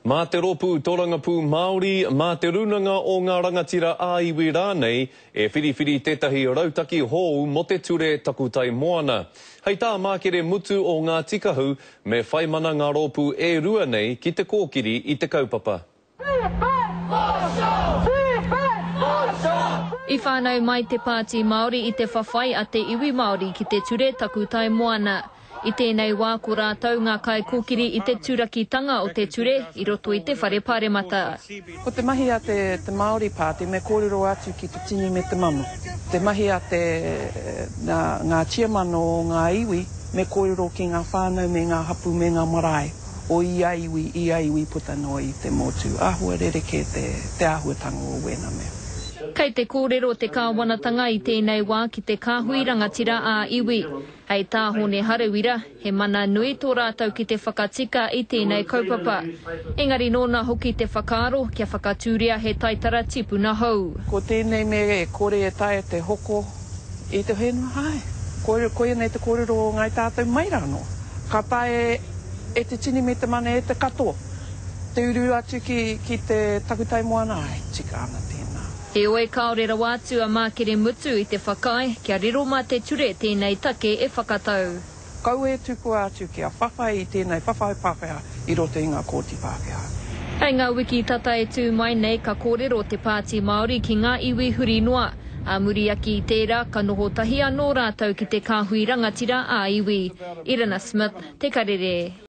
Mā te ropu tōrangapū Māori, mā te runanga o ngā rangatira ā-iwi rānei, e whiriwhiri tētahi rautaki hou mo te ture takutai moana. Hei tā mākere mutu o ngā tikahu, me whai mana ngā ropu e rua nei ki te kōkiri i te kaupapa. I whānau mai te pāti Māori i te whawhai a te iwi Māori ki te ture takutai moana. I tēnei wā ko rātou ngā kai kōkiri i te turakitanga o te ture i roto i te whare pāremata. Ko te mahi a te Māori pāti me kōrero atu ki te tini me te mano. Te mahi a ngā chiamano o ngā iwi me kōrero ki ngā whānau me ngā hapu me ngā marae. O i aiwi putano i te motu. Āhua rereke te āhuatanga o wena mea. Kei te kōrero te kāwanatanga i tēnei wā ki te kāhui rangatira ā-iwi. Hei tā hone harawira, he mana nui tō rātou ki te whakatika i tēnei kaupapa. Engari nōna hoki te whakaaro kia whakatūria he taitara tipuna hou. Ko tēnei me kore e tae te hoko i te whenua hai. Koe nei te kōrero o ngai tātou mairano. Ka tae e te tini me te mana e te katoa. Te uru atu ki te takutai moana ai, tika ana tēnā. He oe kaorera wātu a mākere mutu i te whakai, kia riro mā te ture tēnei take e whakatau. Kau e tupu atu kia whawhai i tēnei whawhai Pākehā i roto i ngā kōti Pākehā. Hei ngā wiki tata e tū mai nei ka kōrero te pāti Māori ki ngā iwi huri noa. A muri aki i tērā ka noho tahi anō rātou ki te kāhui rangatira ā-iwi. Irina Smith, Te Karere.